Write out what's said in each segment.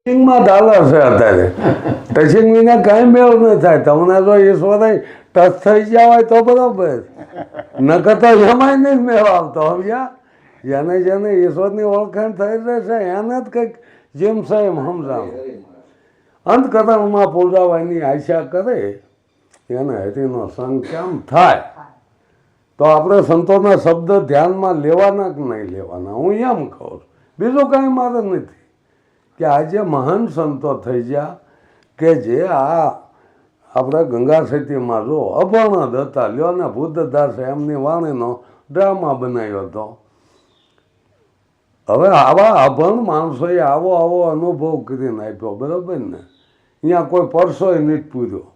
માં ચાલે છે અત્યારે ટચિંગ વિના કાંઈ મેળ ન થાય. તમને જો ઈશ્વરે ટચ થઈ ગયા હોય તો બરોબર, નકર તો એમાંય નહીં મેળ આવતો. સમજ્યા? જેને જેને ઈશ્વરની ઓળખાણ થઈ રહેશે એને જ કંઈક જેમ છે એમ સમજાવું. અંતકરણમાં પૂજાવાની આશા કરે એને હરિનો સંગ કેમ થાય? તો આપણે સંતોના શબ્દ ધ્યાનમાં લેવાના કે નહીં લેવાના, હું એમ કહું છું. બીજું કાંઈ મારે નથી કે આજે મહાન સંતો થઈ ગયા કે જે આપણે ગંગા સતીમાં જો અભણ જ હતા. લ્યો ને બુદ્ધદાસે એમની વાણીનો ડ્રામા બનાવ્યો હતો. હવે આવા અભણ માણસોએ આવો આવો અનુભવ કરીને આપ્યો, બરાબર ને? અહીંયા કોઈ પરસોય નથી પૂર્યો.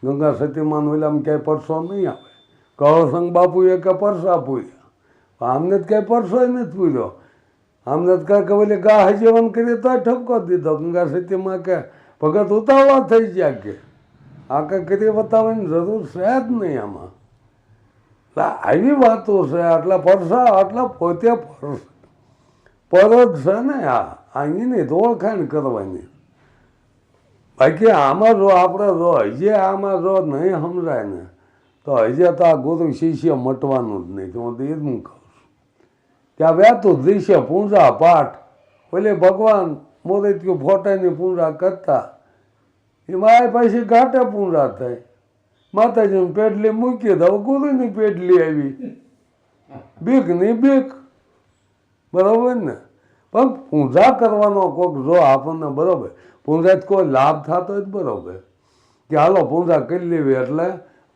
ગંગા સતીમાં ઓલામાં ક્યાંય પરસો નહીં આવે. કળસંગ બાપુએ કે પરસા પૂર્યા, આમને જ ક્યાંય પરસોય નથી પૂર્યો. આમને જ કાંઈક ઓલી ગા હજીવન કરી તો ઠપકો દીધો. ગંગા સતીમાં કે ભગત ઉતાવળા થઈ ગયા કે આ કંઈ કરી બતાવવાની જરૂર છે જ નહીં આમાં. આવી વાતો છે. આટલા પરસા આટલા પોતે પર જ છે ને. અહીંની તો ઓળખાણ કરવાની. બાકી આમાં જો આપણે જો હજી આમાં જો નહીં સમજાય ને તો હજી તો આ ગુરુ શિષ્ય મટવાનું જ નહીં. હું તો એ જ હું કહું છું કે આ વહેતું દૃશ્ય પૂજા પાઠ પેલે ભગવાન મોરત્યું ફોટાની પૂજા કરતા એમાં આ પછી ઘાટે પૂજા થઈ. માતાજીની પેટલી મૂકી દો, ગુરુની પેટલી આવી. બીકની બીક, બરાબર ને? પણ પૂજા કરવાનો કોઈક જો આપણને બરાબર પૂજા કોઈ લાભ થતો જ બરાબર કે હાલો પૂજા કરી લેવી એટલે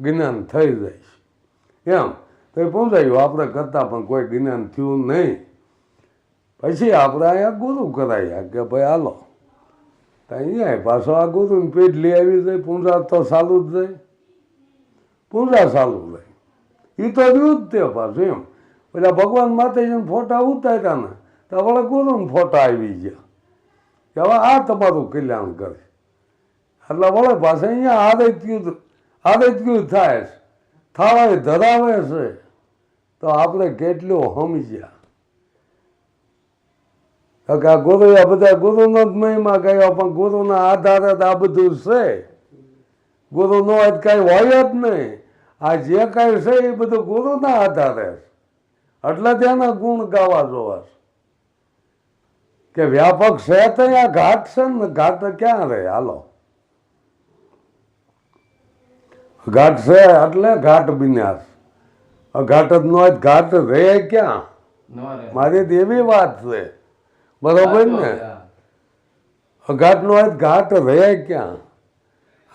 જ્ઞાન થઈ જાય એમ. તો એ પૂજાયું આપણે કરતા પણ કોઈ જ્ઞાન થયું નહીં. પછી આપણે અહીંયા ગુરુ કરાયા કે ભાઈ હાલો તો અહીંયા પાછો આ ગુરુની પેટલી આવી જાય. પૂજા તો ચાલુ જ જાય, પૂજા ચાલુ જાય. એ તો રહ્યું જ તે પાછું એમ. પેલા ભગવાન માતાજીને ફોટા ઉતાર્યા ને તો વળે ગુરુને ફોટા આવી ગયા કે હવે આ તમારું કલ્યાણ કરે. એટલે વળે પાસે અહીંયા આદત્યું થાય છે, થાળે ધરાવે છે. તો આપણે કેટલું સમજ્યા કે આ ગુરુ આ બધા ગુરુનો જ મહિમા ગયો, પણ ગુરુના આધારે જ આ બધું છે. ગુરુનો જ કાંઈ હોય જ નહીં. આ જે કાંઈ છે એ બધું ગુરુના આધારે છે. એટલે તેના ગુણ ગાવા જોવા કે વ્યાપક છે તો આ ઘાટ છે ને. ઘાટ ક્યાં રહે? હાલો, ઘાટ છે એટલે ઘાટ વિન્યાસ. ઘાટ જ ન હોય ઘાટ રહે ક્યાં? મારી તો એવી વાત છે, બરોબર ને? ઘાટ નો હોય ઘાટ રહે ક્યાં?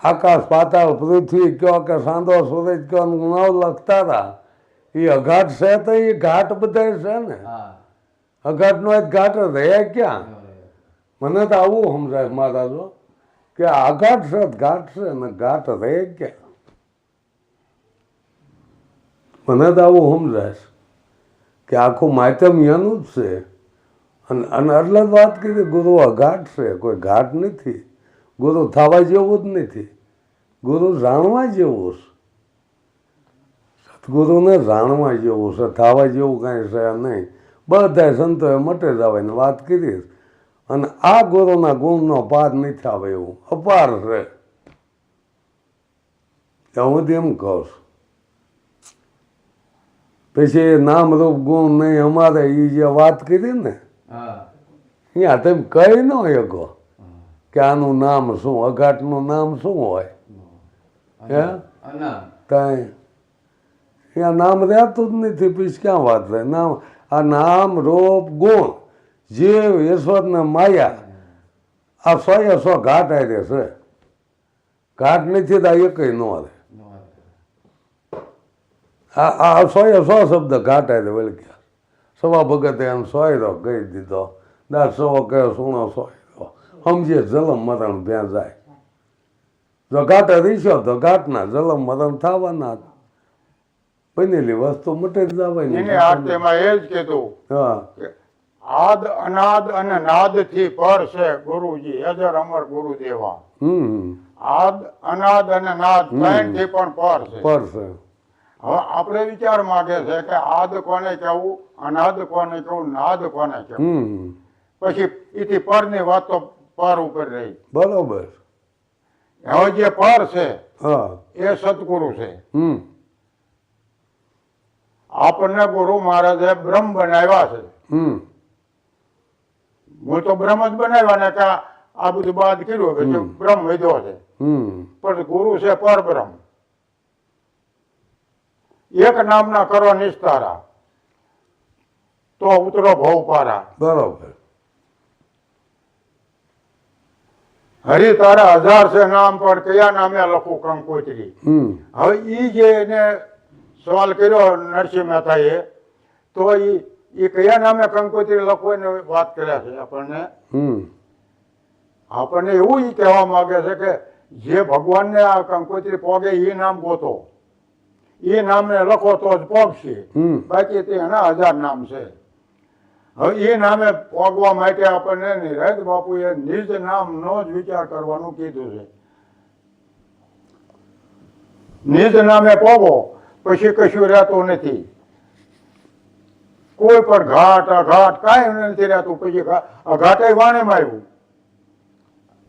આકાશ પાતાળ પૃથ્વી કયો કે સાંધો સૂરજ કયો નવ લખતા એ અઘાટ છે તો એ ઘાટ બધા છે ને. અઘાટ નો ઘાટ રહે ક્યાં? મને તો આવું સમજાય મારા જો કે અઘાટ છે ઘાટ છે ને ઘાટ રહે ક્યાં? મને તો આવું સમજાય કે આખું માધ્યમ એનું જ છે. અને એટલે જ વાત કરી ગુરુ અઘાટ છે, કોઈ ઘાટ નથી. ગુરુ થવા જેવું જ નથી, ગુરુ જાણવા જેવું છે. સદગુરુને જાણવા જેવું છે, થવા જેવું કાંઈ છે નહીં. બધા સંતોએ મટે જવાની વાત કરી. અને આ ગુરુના ગુણનો પાર નહીં આવે એવું અપાર છે. હું એમ કહું છું. પછી નામ રૂપ ગુણ નહીં અમારે એ જે વાત કરી ને અહીંયા તમે કહી ન શકો કે આનું નામ શું, અઘાટનું નામ શું હોય? હે ત્યાં નામ રહેતું જ નથી. પછી ક્યાં વાત રહે? નામ આ નામ રૂપ ગુણ જીવ ઈશ્વરને માયા આ 100 ઘાટ આવી છે. ઘાટ નથી તો એ કઈ ન રહે. આ 100 શબ્દ ઘાટ આવી વળગ્યા. સવા ભગતે એમ સોયરો કહી દીધો. દાસ સવો કયો સુણો સોયરો સમજે જલમ મરણ ભ્યાં જાય. જો ઘાટે રીસ્યો તો ઘાટના જલમ મરણ થવાના. બનેલી વસ્તુ મટી જ જવાની. એ જ કીધું આદ અનાદ અને નાદ થી પર છે ગુરુજી અજર અમર ગુરુદેવા. આદ અનાદ અને નાદ ત્રણ થી પણ પર છે. હવે આપણે વિચાર માંગે છે કે આદ કોને કેવું, અનાદ કોને કેવું, નાદ કોને કેવું. પછી એથી પરની વાત તો પર ઉપર રહી. બરોબર. હવે જે પર છે હા. એ સદગુરુ છે. હમ. આપણને ગુરુ મહારાજે બ્રહ્મ બનાવ્યા છે. હમ. હું તો બ્રહ્મ જ બનાવ્યા ને કે આ બધું બાદ કર્યું કે બ્રહ્મ વધ્યો છે. હમ. પણ ગુરુ છે પરબ્રહ્મ. એક નામના કરો નિસ્તારા તો ઉતરો ભવ પારા. બરોબર. હરિ તારા હજાર છે નામ, પણ કયા નામે લખું કંકોત્રી. હમ. હવે ઈ જે એને સવાલ કર્યો નરસિંહ મહેતાએ, તો ઈ કયા નામે કંકોત્રી લખવું એની વાત કર્યા છે આપણને. હમ. આપણને એવું ઈ કહેવા માંગે છે કે જે ભગવાનને આ કંકોત્રી પોગે એ નામ ગોતો, એ નામને લખો તો જ પોગશે. હમ. બાકી તે એના 1000 નામ છે. હવે એ નામે પોગવા માટે આપણને નિરાંત બાપુએ નિજ નામનો જ વિચાર કરવાનું કીધું છે. નિજ નામે પોગો પછી કશું રહેતું નથી. કોઈ પણ ઘાટ અઘાટ કાંઈ નથી રહેતું. પછી અઘાટે વાણીમાં આવ્યું.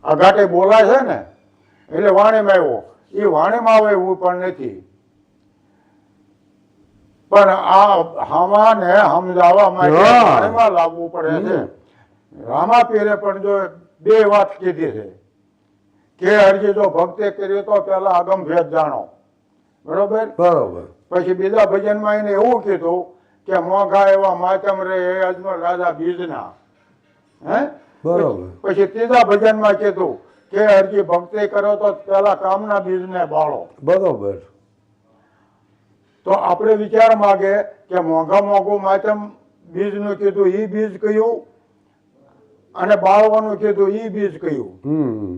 અઘાટે બોલાય છે ને એટલે વાણીમાં આવ્યો. એ વાણીમાં આવે એવું પણ નથી. પણ આ હમાને સમજાવવા માટે વાણીમાં લાવવું પડે છે. રામાપીરે પણ જો 2 વાત કીધી છે કે હરજી જો ભક્તે કર્યું તો પેલા આગમ ભેદ જાણો. બરોબર. બરોબર. પછી બીજા ભજનમાં એને એવું કીધું કે મોઘા એવા માતમ રે એ અજમલ રાજા બીજના. હે. બરોબર. પછી ત્રીજા ભજનમાં કીધું કે હરજી ભક્તિ કરો તો પેલા કામના બીજને બાળો. બરોબર. તો આપણે વિચાર માગે કે મોંઘા મોંઘું માતમ બીજનું કીધું ઈ બીજ કયું, અને બાળવાનું કીધું ઈ બીજ કયું. હમ.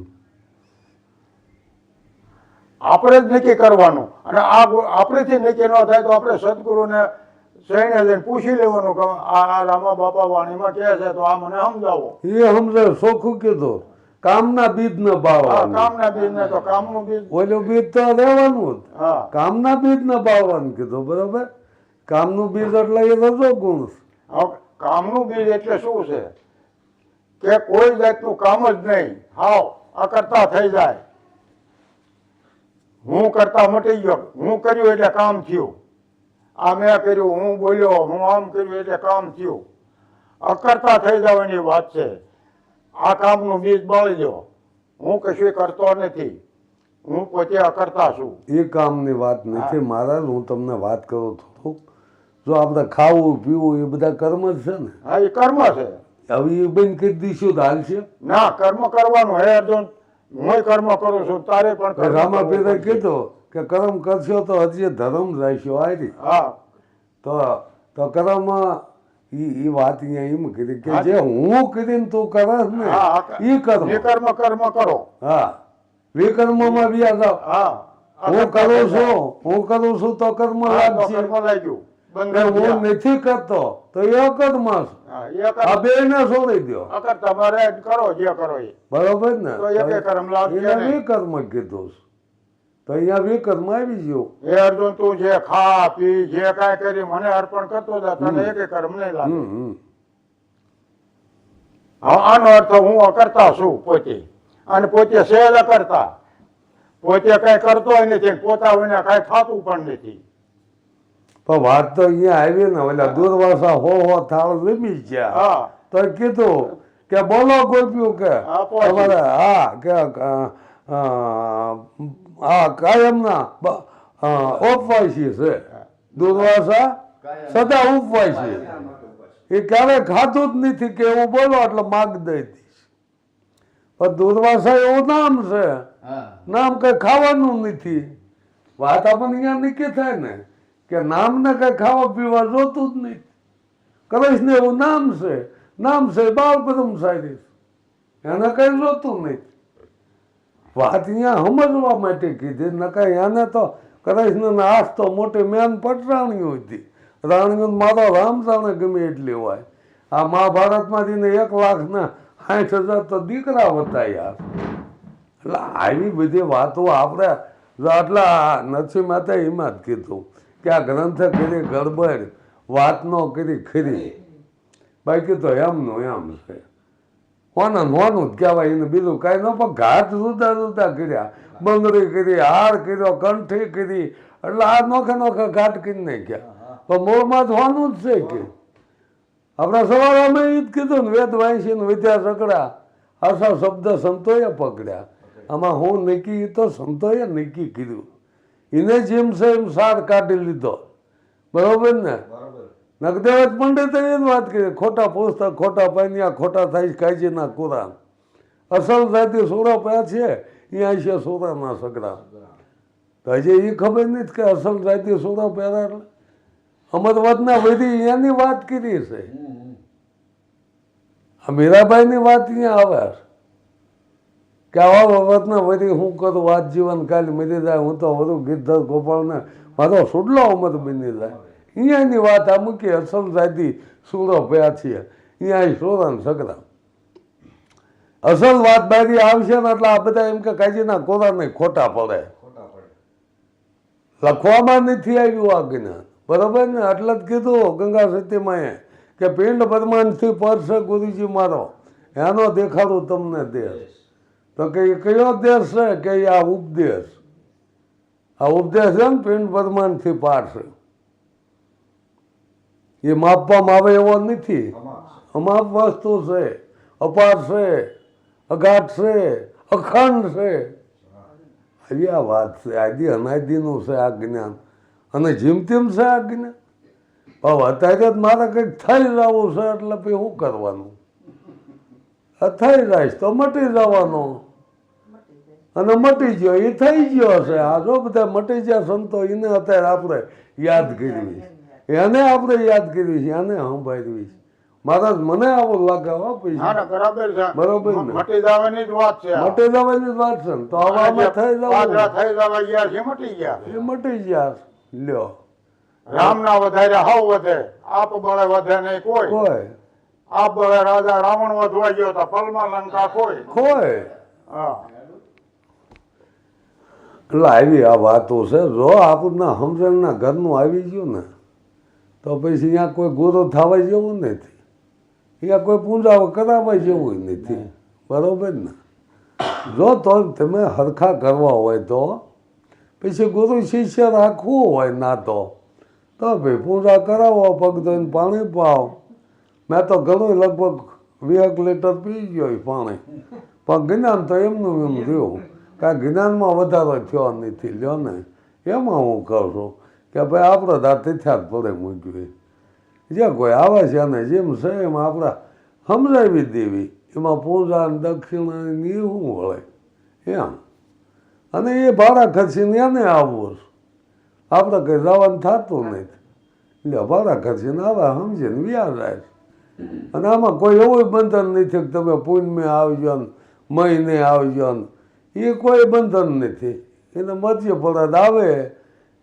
આપણે જ નક્કી કરવાનું. અને આ આપણેથી નક્કી ન થાય તો આપણે સદગુરુને સૈને જઈને પૂછી લેવાનું કે આ રામા બાપા વાણીમાં કહે છે તો આ મને સમજાવો. એ સમજે સોખું કીધું. કામના બીજ ન હા, બાવવાનું. કામના બીજ ને તો કામનું બીજ. ઓલું બીજ તો રહેવાનું જ. હા. કામના બીજ ન બાવવાનું કીધું. બરોબર. કામનું બીજ એટલે એ રજો ગુણ. હવે કામનું બીજ એટલે શું છે કે કોઈ જાતનું કામ જ નહીં, હાવ અકર્તા થઈ જાય. હું કરતા મટી ગયો, હું કર્યું એટલે કામ થયું. આ મેં કર્યું, હું બોલ્યો, હું આમ કર્યું એટલે કામ થયું. અકર્તા થઈ જવાની વાત છે. આ કામનું બીજ બાળી દો. હું કશું કરતો નથી, હું પોતે અકર્તા છું. એ કામની વાત નથી મહારાજ. હું તમને વાત કરું થોડુંક. જો આપણે ખાવું પીવું એ બધા કર્મ જ છે ને. હા, એ કર્મ છે. હવે એ બંધ કરી દઈશું તો હાલશે? ના, કર્મ કરવાનું. હે અર્જુન, હું કર્મ કરું છું, તારે પણ કર્મ રામાપીરે કરવું પડશે. કીધું કે કર્મ કરશો તો હજી ધર્મ રહેશો. આરી હા. તો કર્મ એ વાત અહીંયા એમ કીધી કે જે હું કરીને તું કરસ ને હા, એ કર્મ. વિકર્મ કર્મ કરો. હા. વિકર્મમાં વ્યા જાવ. હા. હું કરું છું તો કર્મ હા, તો લાગશે. કર્મ લાગ્યું. ને બંધન હું થયા. નથી કરતો તો એ અકર્મ છે. હા, એ આ કર્મ. બે ને છોડી દો. અગર તમારે કરો જે કરો એ. બરોબર ને? તો એકે કર્મ લાગશે એને નહીં. વિકર્મ કીધું છે. તો અહીંયા વિકર્મ આવી ગયો. હે અર્જુન, તું જે ખા પી જે કાંઈ કરી મને અર્પણ કરતો જા, તને એકે કર્મ નહીં લાગે. હમ. હા, આનો અર્થ હું અકર્તા છું પોતે, અને પોતે સહેજ અકર્તા. પોતે કઈ કરતો નથી, પોતા વિના કઈ થતું પણ નથી. પણ વાત તો અહીંયા આવી ને ઓલા દુર્વાસા હો થાળ જમી ગયા. હા. તો કીધું કે બોલો ગોપ્યું કે હા, પહોંચી. તમારે હા કે આ કાયમના ઉપવાસી છે. દુર્વાસા સદા ઉપવાસી. એ ક્યારેય ખાતું જ નથી કે એવું બોલો એટલે માગ દઈ દઈશ. પણ દુર્વાસા એવું નામ છે. નામ કઈ ખાવાનું નથી. વાત આપણને અહીંયા નક્કી થાય ને કે નામને કઈ ખાવા પીવા જોતું જ નહીં. કૃષ્ણ એવું નામ છે. નામ છે બાળ બ્રહ્મચારી. એને કઈ જોતું નહીં. વાત અહીંયા સમજવા માટે કીધી. નકર એને તો કૃષ્ણને આસ તો મોટી મેન પટરાણીઓ હતી. રાણીઓ મારો રામ જાણે ગમે એટલી હોય. આ મહાભારતમાંથી 1,60,000 તો દીકરા હતા યાર. એટલે આવી બધી વાતો આપણે આટલા નરસિંહ મહેતાએ એમાં જ કીધું કે આ ગ્રંથે કરી ગડબડ, વાત ન કરી ખરી. બાકી તો એમનું એમ છે. હોનું જ કહેવાય એને, બીજું કાંઈ ન. પણ ઘાટ જુદા જુદા કર્યા, બંગડી કરી, હાર કર્યો, કંઠી કરી, એટલે આ નોખે નોખે ઘાટ કરી નાખ્યા. પણ મૂળમાં જ હોનું જ છે કે આપણા સવારે અમે એ જ કીધું ને, વેદ વાંચીને વિદ્યા સકડા, આશા શબ્દ સંતોએ પકડ્યા. આમાં હું નક્કી તો સંતોએ નક્કી કીધું, એને જેમ છે એમ સાર કાઢી લીધો. બરોબર ને? નગદેવત પંડિતે એ જ વાત કરી, ખોટા પુસ્તક, ખોટા પાન્યા, ખોટા થાય કાજીના કુરાન. અસલ જાતિ સોરા પયા છે અહીંયા છે સોરાના સગડા. તો હજી એ ખબર નથી કે અસલ જાતિ સોરા પહેરા એટલે અમરવતના વધી એની વાત કરી છે. આ મીરાબાઈની વાત અહીંયા આવે કે આવા વતના વધી હું કરું વાત જીવન કાલે મરી જાય, હું તો વધુ ગીરધર ગોપાળને મારો સુડલો અમર બની જાય. અહીંયાની વાત આ મૂકી, અસલ જાતિ સુરો પયા છીએ અહીંયા સોરા ને સગડા. અસલ વાત બારી આવશે ને એટલે આ બધા એમ કે કાજીના કોરા નહીં ખોટા પડે, લખવામાં નથી આવ્યું આ જ્ઞાન. બરોબર ને? એટલે જ કીધું ગંગા સતીમાએ કે પિંડ બ્રહ્માંડથી પરશે ગુરુજી મારો, એનો દેખાડું તમને દેશ. તો કે કયો દેશ છે કે આ ઉપદેશ. આ ઉપદેશ છે ને પિંડ બ્રહ્માંડથી પાર છે, એ માપવામાં આવે એવો નથી. અમાપ વસ્તુ છે, અપાર છે, અગાધ છે, અખંડ છે. આવી આ વાત છે, આદિ અનાદિનું છે આ જ્ઞાન, અને જેમ તેમ છે આ જ્ઞાન. હવે અત્યારે જ મારે કંઈક થઈ જવું છે એટલે પછી શું કરવાનું? થઈ જાય તો મટી જવાનું, અને મટી ગયો એ થઈ ગયો છે. આ જો બધા મટી ગયા સંતો, એને અત્યારે આપણે યાદ કરવી, એને આપણે યાદ કરવી છે, એને સંભાળવી છે. મહારાજ મને આવું લાગે હો પૈસા. બરોબર ને? મટી જવાની જ વાત છે, મટી જવાની જ વાત છે ને. તો હવે આમાં થઈ જવું, થઈ જવા ગયા છે, મટી ગયા, એ મટી ગયા. લ્યો, રામ ના વધારે હાવ વધે, આપ બળે વધે નહીં કોઈ. કોઈ આપ બળે રાજા રાવણ વધવા ગયો તો પલમાં લંકા કોઈ. કોઈ હા, એટલે આવી આ વાતો છે. જો આપણને સમજણના ઘરનું આવી ગયું ને તો પછી અહીંયા કોઈ ગુરુ થવા જેવું નથી, અહીંયા કોઈ પૂંજાઓ કરાવવા જેવું નથી. બરોબર ને? જો તો તમે હરખા કરવા હોય તો પછી ગુરુ શિષ્ય રાખવું હોય ના તો ભાઈ પૂજા કરાવો, પગ ધોઈને પાણી પાવ. મેં તો ઘણું લગભગ 20 લીટર પી ગયો પાણી, પણ જ્ઞાન તો એમનું એમ રહ્યું, કાંઈ જ્ઞાનમાં વધારો થયો નથી. લ્યો ને, એમાં હું કહું છું કે ભાઈ આપણે દાંતે થયા જ પડે મૂક્યું. જે કોઈ આવે છે અને જેમ છે એમ આપણે સમજાવી દેવી, એમાં પૂજા દક્ષિણા એ શું વળે એમ. અને એ ભાડા ખર્ચીને એને આવવું, આપણે કંઈ જવાનું થતું નથી. એટલે ભાડા ખર્ચીને આવે, સમજીને વ્યાજ જાય. અને આમાં કોઈ એવું બંધન નથી કે તમે પૂનમે આવજો ને મહિને આવજો ને, એ કોઈ બંધન નથી. એને મરજી પડે આવે,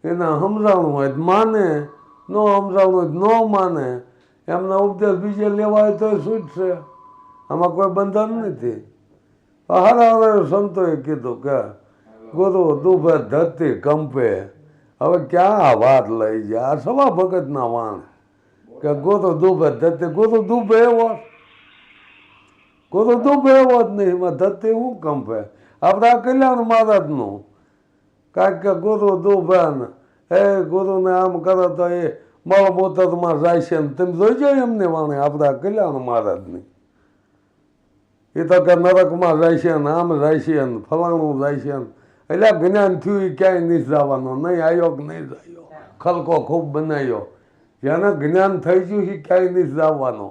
એને સમજાવવું હોય તો માને, ન સમજાવવું હોય તો ન માને. એમના ઉપદેશ બીજે લેવા હોય તો છૂટશે, આમાં કોઈ બંધન નથી. હારા હારા સંતોએ કીધું કે ગુરુ દુભે ધરતી કંપે. હવે ક્યાં આ વાત લઈ જાય? આ સવા ભગતના વાણ કે ગુરુ દુભે ધરતી. ગુરુ દુભે એવો, ગુરુ દુભે એવો જ નહીં, એમાં ધરતી શું કંપે? આપણે આ કલ્યાણ મહારાજનું કારણ કે ગુરુ દુભે ને એ ગુરુને આમ કરો તો એ મળમૂતરમાં જાય છે ને, તમે જોઈજો એમની વાણી આપણા કલ્યાણ મહારાજની. એ તો કે નરકમાં જાય છે ને આમ જાય છે ને ફલાણું જાય છે ને. એટલે જ્ઞાન થયું એ ક્યાંય નથી જવાનો, નહીં આવ્યો કે નહીં જાય, ખલકો ખૂબ બનાવ્યો. જેને જ્ઞાન થઈ ગયું એ ક્યાંય નથી જવાનો.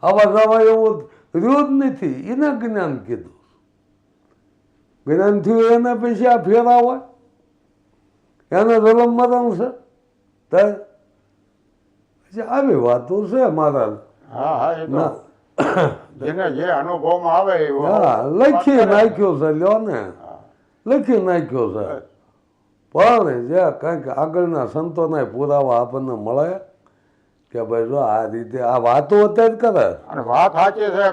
આવા જવા એવું રહ્યું જ નથી. એને જ્ઞાન કીધું. જ્ઞાન થયું એને પછી આ ફેરા હોય, એને જલમ મરણ છે. પછી આવી વાતો છે મહારાજ. હા, હા, એ તો જેને જે અનુભવમાં આવે એવો. હા, લખી નાખ્યો છે. લ્યો ને, લખી નાખ્યો છે. પણ જે કંઈક આગળના સંતોના પુરાવા આપણને મળે કે ભાઈ જો આ રીતે આ વાતો અત્યારે કરે. અને વાત સાચી છે,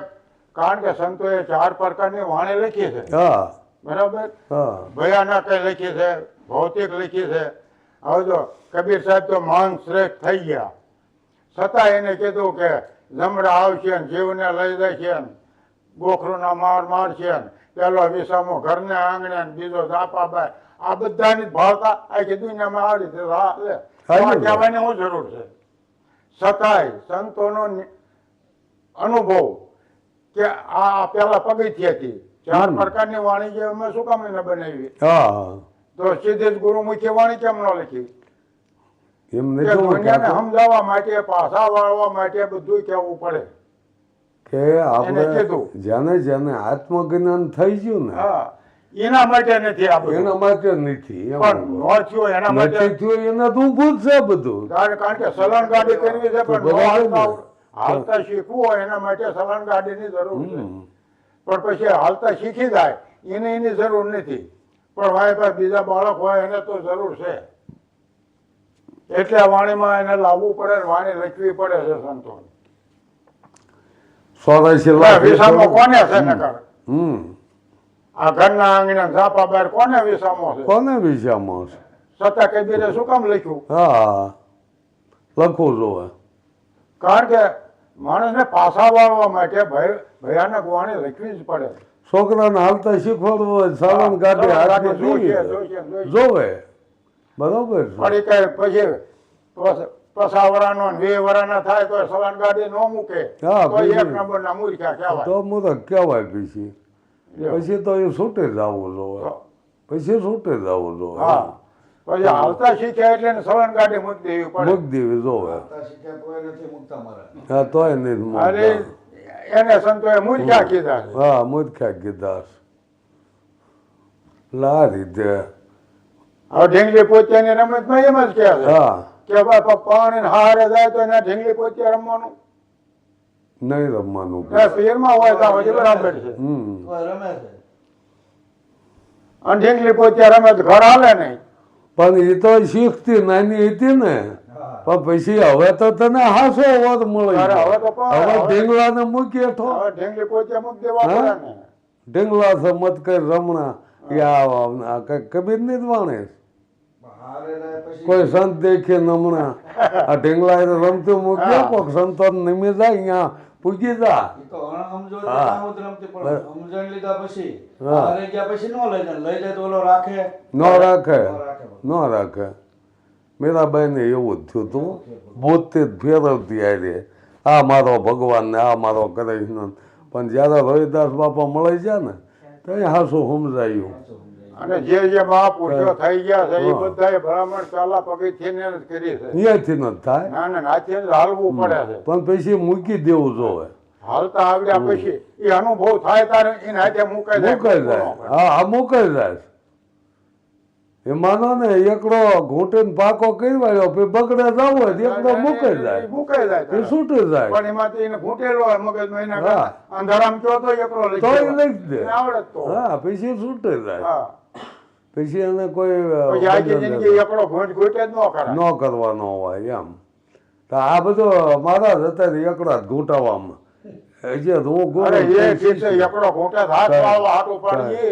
કારણ કે સંતોએ 4 પ્રકારની વાણી લખી છે. હા, બરાબર. હા, ભયાનક લખી છે, ભૌતિક લખી છે. હવે જો કબીર સાહેબ તો મહાન શ્રેષ્ઠ થઈ ગયા, છતાં એને કીધું કે જમરા આવશે ને જીવને લઈ જશે ને ગોખરુના માર છે ને પેલો વિસામો ઘરને આંગણે ને બીજો ઝાપાભાઈ આ બધાની જ ભાવતા આખી દુનિયામાં આવી રીતે હાલે. એમાં કહેવાની શું જરૂર છે? છતાંય સંતોનો અનુભવ કે આ પેલા પગથિયાથી 4 પ્રકારની વાણી જે અમે શું કામ એને બનાવી? તો સીધી જ ગુરુમુખી વાણી કેમ ન લખી? દુનિયાને સમજાવવા માટે, પાછા વાળવા માટે બધું કહેવું પડે કે આપણે જેને જેને આત્મજ્ઞાન થઈ ગયું ને એના માટે નથી આ બધું. એના માટે નથી પણ ન થયું એના માટે થયું એના તો ઊભું જ છે બધું. કારણ કે સલણ ગાડી કરવી છે પણ હાલતા શીખવું હોય એના માટે સલણ ગાડીની જરૂર છે. પણ પછી હાલતા શીખી જાય એને એની જરૂર નથી. પણ ભાઈ ભાઈ બીજા બાળક હોય એને તો જરૂર છે. એટલે વાણીમાં એને લાવવું પડે, વાણી લખવી પડે છે સંતો. 84 લાખ વિસામો કોને છે નકર? આ ઘરના આંગણે ઝાપા બહાર કોને વિસામો છે? કોને વિસામો છે? સત્તા કબીરે શું કામ લખ્યું? લખવું જોવે. કારણ કે માણસને પાછા વાળવા માટે ભયાનક વાણી લખવી જ પડે. છોકરાને હાલતા શીખવાડવું હોય સાવન ગાડી જોવે. બરોબર વળી કઈ પછી પસાવરાનો 20 વર્ષના થાય તો સલન ગાડી ન મૂકે તો 1 નંબરના મૂર્ખા કહેવાય. તો મૂર્ખ કહેવાય. પછી તો એ છૂટે જ આવવું જોવે. પછી છૂટે જ આવવું જોવે. પછી હાલતા શીખ્યા એટલે સલન ગાડી મૂકી દેવી પડે. મૂકી દેવી જોવે. તોય નથી. અરે એને સંતોએ મૂર્ખા કીધા. મૂર્ખા કીધા. લા રીતે હવે ઢીંગલી પોતિયાની રમતમાં એમ જ કે ભાઈ પાણી હારે જાય તો એને ઢીંગલી પોતિયા રમવાનું નહીં. રમવાનું પીરમાં હોય તો હજી બરાબર છે. અને ઢીંગલી પોતિયા રમે તો ઘર હાલે નહીં. પણ એ તો શીખતી નાની હતી ને. પણ પછી હવે તો તને હાસો અવાજ મળે. હવે ઢીંગલાને મૂકી હેઠો. ઢીંગલી પોતિયા મૂકી દેવા પડે ને. ઢીંગલા છે મત કઈ રમણા કબીર ની જ વાણે. કોઈ સંત દેખે નમણા આ ઢીંગલા રમતું મૂક્યો કોક સંતો નિમી જાય અહીંયા પૂજી જા. ન રાખે. મીરાબાઈ ને એવું જ થયું તું. ભૂતથી જ ફેરવતી આવી આ મારો ભગવાન ને આ મારો કૃષ્ણ. પણ જયારે રોહિદાસ બાપા મળી જાય ને તો એ હાસું સમજાયું. અને જે મહાપુરુષો થઈ ગયા છે એ બધા ભલામણ ચાલા પગથિયાને જ કરી છે. અહીંયાથી ન થાય. ના નાથી હાલવું પડે છે. પણ પછી મૂકી દેવું જોવે. હાલતા આવડ્યા પછી એ અનુભવ થાય તારે એને હાથે મુકાઈ જાય. મુકાઈ જાય. એ માનો ને એકડો ઘૂંટીને પાકો કરી વાળ્યો પછી બગડે જવું હોય એકડો મુકાઈ જાય. છૂટી જાય. પણ એમાંથી એને ઘૂંટેલો હોય મગજમાં એના અંધારામ કયો તો એકડો લઈ દે. આવડે તો પછી છૂટી જાય. પછી એને કોઈ ન કરવાનો હોય એમ. આ બધો મારા જ અત્યારે એકડા જ ઘૂંટાવામાં. એકડો ઘૂંટે હાથ વાળવા હાથ ઉપાડી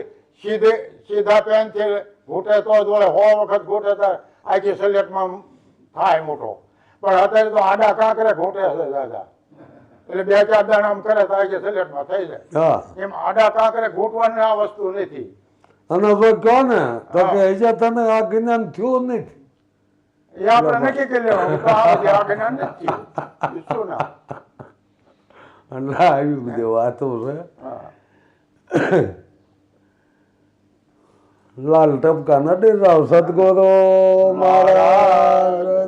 સીધા પેન થી ઘૂંટે તો જોડે 100 વખત ઘૂંટે તો આખી સલેટમાં થાય મોટો. પણ અત્યારે તો આડા કાંકરે ઘૂંટે છે દાદા. એટલે 2-4 દાણા આમ કરે તો આખી સલેટમાં થઈ જાય. એમ આડા કાંકરે ઘૂંટવાની આ વસ્તુ નથી. અને જો કહો ને તો કે હજી તને આ જ્ઞાન થયું નથી. એ આપણે નક્કી કરી લેવાનું આ જ્ઞાન નથી થયું. એટલે આવી બધી વાતો છે. લાલ ટપકા નડી રાવ સદગુરુ મહારાજ.